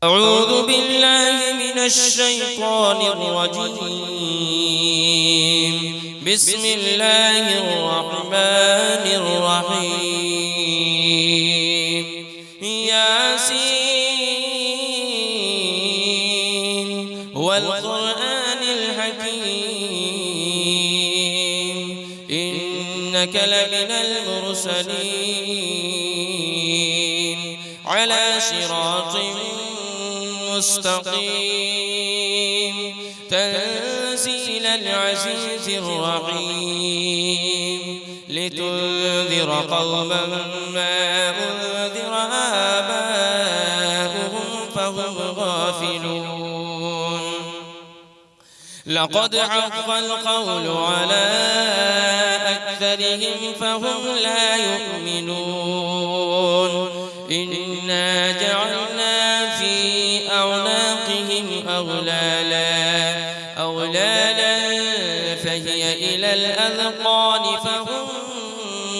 أعوذ بالله من الشيطان الرجيم. بسم الله الرحمن الرحيم. ياسين والقرآن الحكيم إنك لمن المرسلين على صراط مستقيم تنزيل العزيز الرحيم لتنذر قوما ما أنذر آباؤهم فهم غافلون. لقد حق القول على أكثرهم فهم لا يؤمنون. إنا جعلنا في أعناقهم أغلالا فهي إلى الأذقان فهم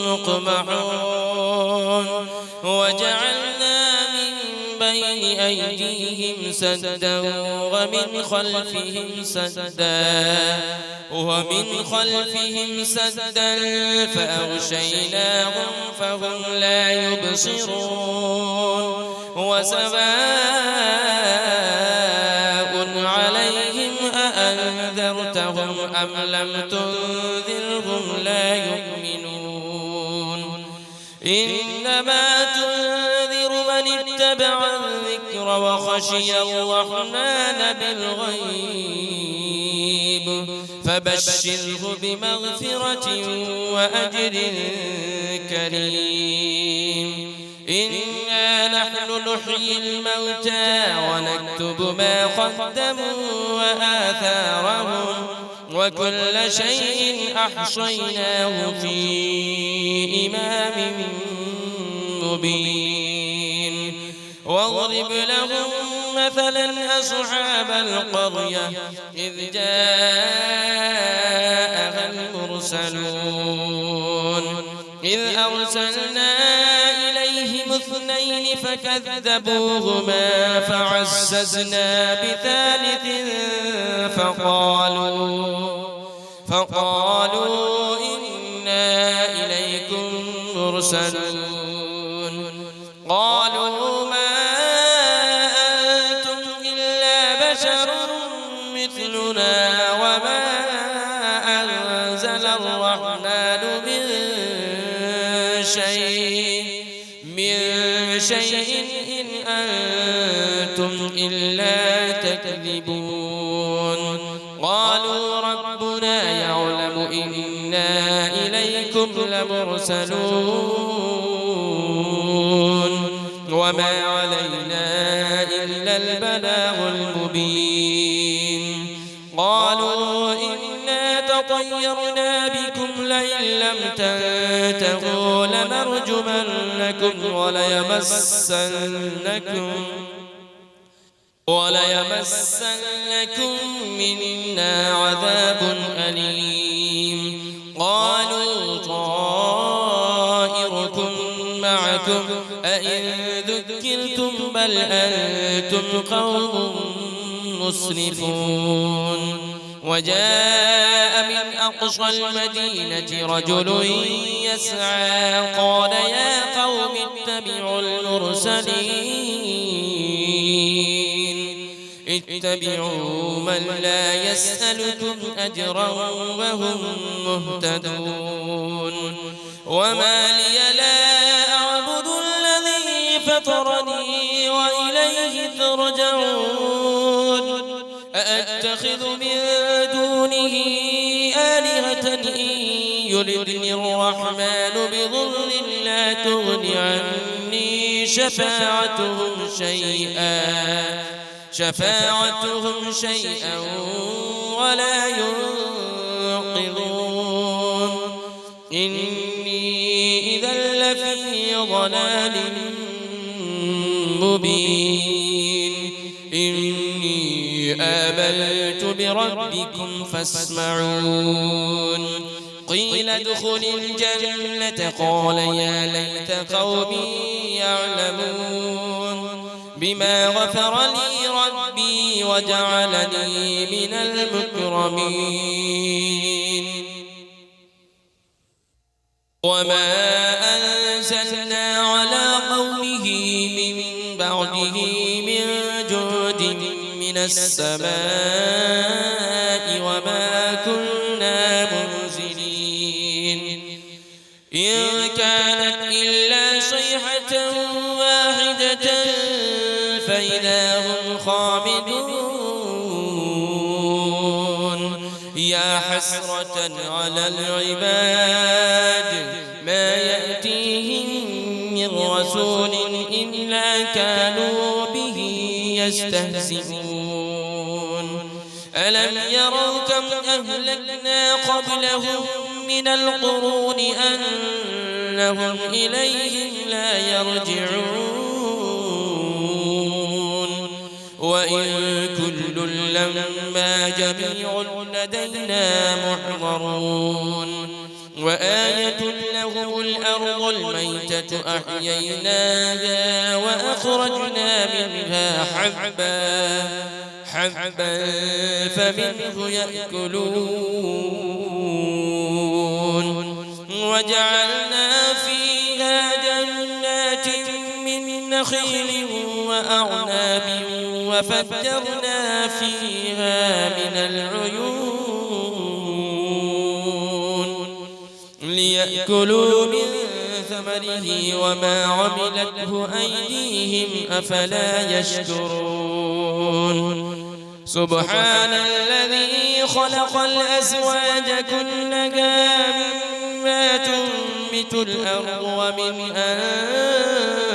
مقمحون. وجعلنا من بين أيديهم سدا ومن خلفهم سدا فأغشيناهم فهم لا يبصرون. وسواء عليهم أأنذرتهم أم لم تنذرهم لا يؤمنون. إنما تنذر من اتبع الذكر وخشي الرحمن بالغيب فبشره بمغفرة وأجر كريم. إنا نحن نحيي الموتى ونكتب ما قدموا وآثارهم وكل شيء أحصيناه في إمام مبين. واضرب لهم مثلا أصحاب القرية إذ جاءها المرسلون إذ أرسلنا إليهم اثنين فكذبوهما فعززنا بثالث فقالوا إنا إليكم مرسلون. قالوا ما أنتم إلا بشر مثلنا وما أنزل الرحمن من شيء إن أنتم إلا تكذبون. قالوا ربنا يعلم إنا إليكم لمرسلون وما علينا إلا البلاغ المبين. قالوا إنا تطيرنا بكم لئن لم تنتهوا لنرجمنكم وليمسنكم منا عذاب أليم. قالوا طائركم معكم أئن ذكرتم بل أنتم قوم مسرفون. وجاء من أقصى المدينة رجل يسعى قال يا قوم اتبعوا من لا يسألكم أجرا وهم مهتدون. وما لي لا أعبد الذي فطرني وإليه ترجعون. أأتخذ من دونه آلهة إن يردني الرحمن بضر لا تغن عني شفاعتهم شيئا ولا ينقذون. إني إذا لفي ضلال مبين. إني آمنت بربكم فاسمعون. قيل ادخل الجنة قال يا ليت قومي يعلمون. بما غفر لي ربي وجعلني من المكرمين وما أنزلنا على قومه من بعده من جود من السماء وما كنا منزلين إن كانت إلا صيحة واحدة فإذا هم خامدون يا حسرة على العباد ما يأتيهم من رسول إلا كانوا به يستهزئون ألم يروا كم أهلكنا قبلهم من القرون أنهم إليهم لا يرجعون وإن كل لما جميع لدينا محضرون وآية لهم الأرض الميتة أحييناها وأخرجنا منها حبا فمنه يأكلون وجعلنا فيها جنات من نخيل وأعناب وفجرنا فيها من العيون ليأكلوا من ثمره وما عملته أيديهم أفلا يشكرون سبحان الذي خلق الأزواج كلها مما تنبت الأرض ومن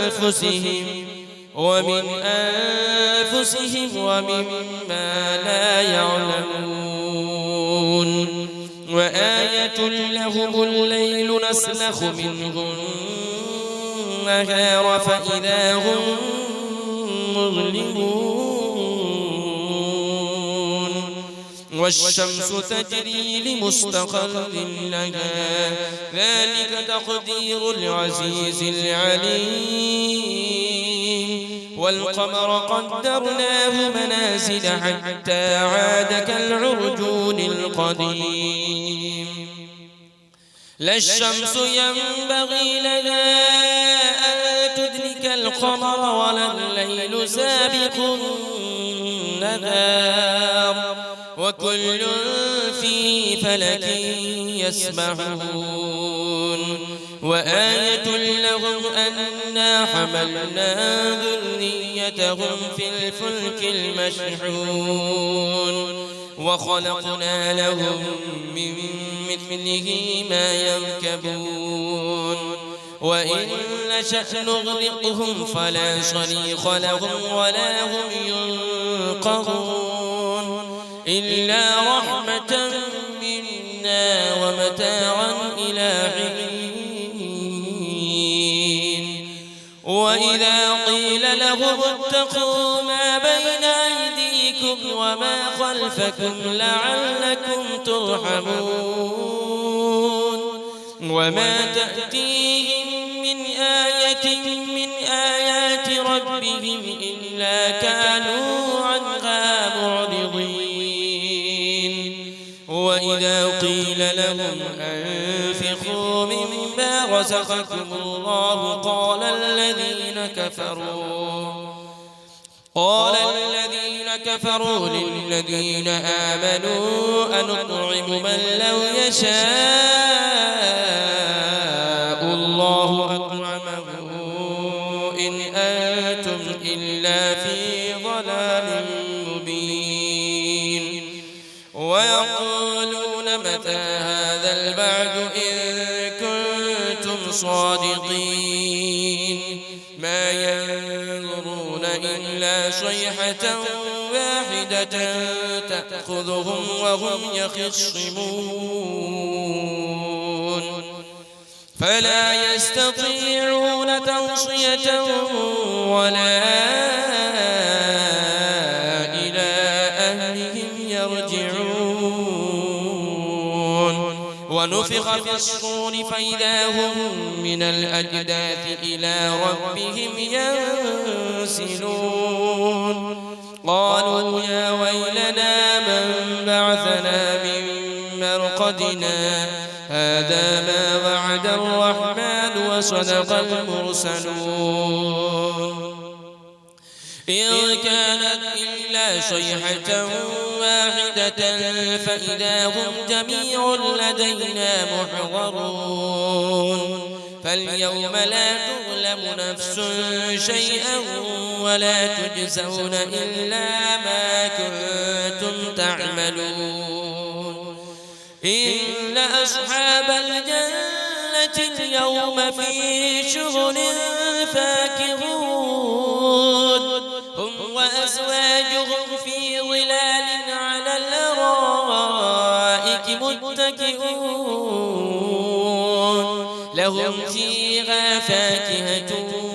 أنفسهم ومما لا يعلمون وآية لهم الليل نسلخ منه النهار فإذا هم مظلمون والشمس تجري لمستقر لها ذلك تقدير العزيز العليم والقمر قدرناه منازل حتى عاد كالعرجون القديم لا الشمس ينبغي لها أن تدرك القمر ولا الليل سابق النهار وكل في فلك يسبحون وآية لهم أنا حملنا ذريتهم في الفلك المشحون وخلقنا لهم من مثله ما يركبون وإن نشأ نغرقهم فلا صريخ لهم ولا هم ينقذون إلا رحمة منا ومتاعا إلى حين وإذا قيل لهم اتقوا ما بين أيديكم وما خلفكم لعلكم ترحمون وما تأتيهم من آية من آيات ربهم إلا كانوا عنها معرضين وإذا قيل لهم أنفقوا مما رزقكم الله قال الذين كفروا للذين آمنوا أنطعم من لو يشاء الله أطعمه إن أنتم إلا في ضلال مبين ويقولون متى هذا البعد إن كنتم صادقين ما ينظرون إلا صيحة واحدة تأخذهم وهم يخصمون فلا يستطيعون توصية ولا إلى أهلهم يرجعون ونفخ في الصور فإذا هم من الأجداث إلى ربهم ينسلون قالوا يا ويلنا من بعثنا من مرقدنا هذا ما وعد الرحمن وصدق المرسلون إن كانت إلا صيحة واحدة فإذا هم جميع لدينا محضرون فاليوم لا تظلم نفس شيئا ولا تجزون إلا ما كنتم تعملون إن أصحاب الجنة اليوم في شغل فاكهون هم وأزواجهم في ظلال على الأرائك متكئون لهم فيها فاكهة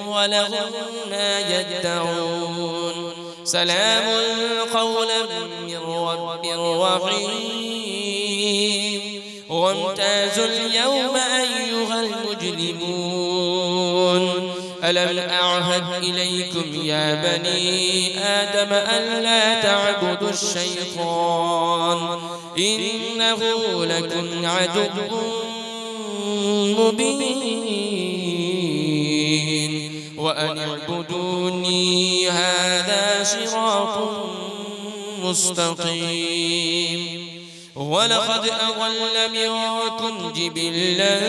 ولهم ما يدعون سلام قولا من رب رحيم وامتازوا اليوم أيها المجرمون ألم أعهد إليكم يا بني آدم ألا تعبدوا الشيطان إنه لكم عدو مبين وأن اعبدوني هذا صراط مستقيم ولقد أضل منكم جبلا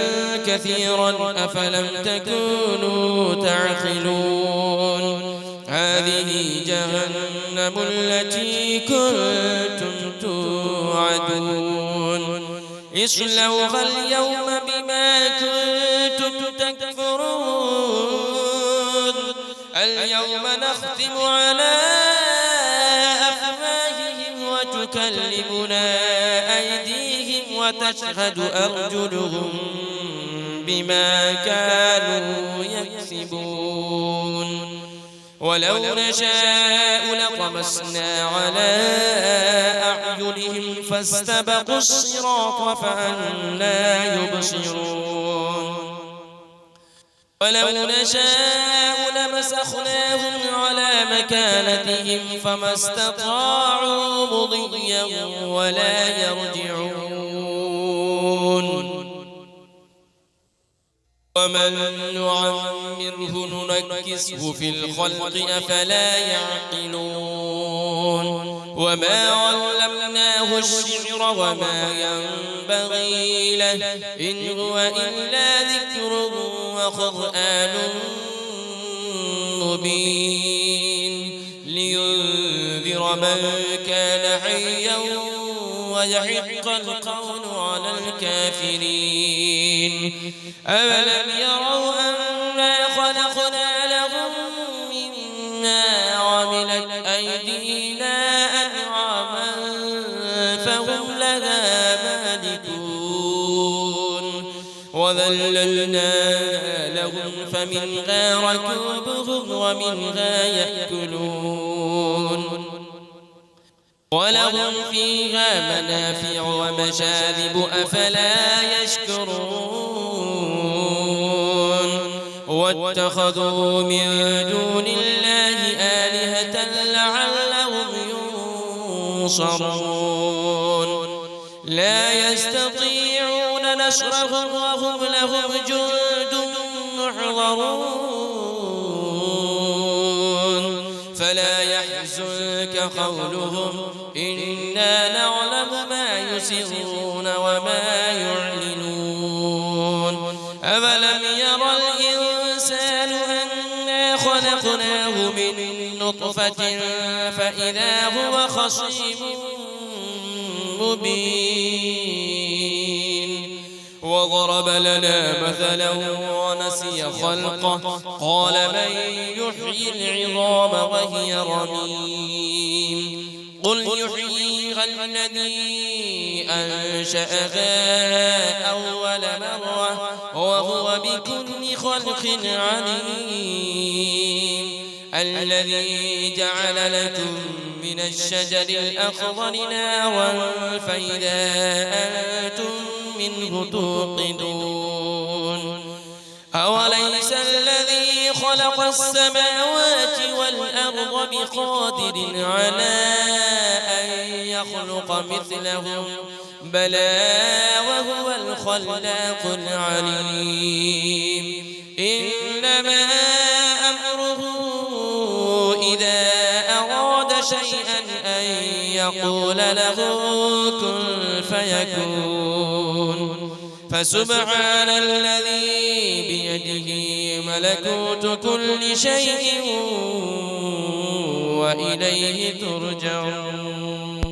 كثيرا أفلم تكونوا تعقلون هذه جهنم التي كنتم توعدون اصلوها اليوم بما كنتم تكفرون اليوم نختم على أفواههم وتكلمنا أيديهم وتشهد أرجلهم بما كانوا يكسبون ولو نشاء لطمسنا على أعينهم فاستبقوا الصراط فأنى يبصرون ولو نشاء لمسخناهم على مكانتهم فما استطاعوا مضيا ولا يرجعون ومن نعمره ننكسه في الخلق أفلا يعقلون وما علمناه الشعر وما ينبغي له إن هو إلا ذكر وقرآن مبين لينذر من كان حيا ويحق القول على الكافرين أولم يروا أنا خلقنا لهم مما عملت أيدينا أنعاما فهم لها مالكون وذللناها لهم فمنها ركوبهم ومنها يأكلون ولهم فيها منافع ومشارب أفلا يشكرون واتخذوا من دون الله آلهة لعلهم ينصرون لا يستطيعون نصرهم وهم لهم جند محضرون فلا يحزنك قولهم إنا نعلم ما يسرون وما يعلنون أولم يرى الإنسان أنا خلقناه من نطفة فإذا هو خصيم مبين وضرب لنا مثلا ونسي خلقه قال من يحيي العظام وهي رميم قل يحييها الذي أنشأها أول مرة وهو بكل خلق عليم الذي جعل لكم من الشجر الأخضر نارا فإذا أنتم منه توقدون أوليس الذي خلق السماوات والأرض بقادر على أن يخلق مثلهم بلى وهو الخلاق العليم إنما أمره إذا أراد شيئا أن يقول له كن فيكون فسبحان الذي بيده ملكوت كل شيء وإليه ترجعون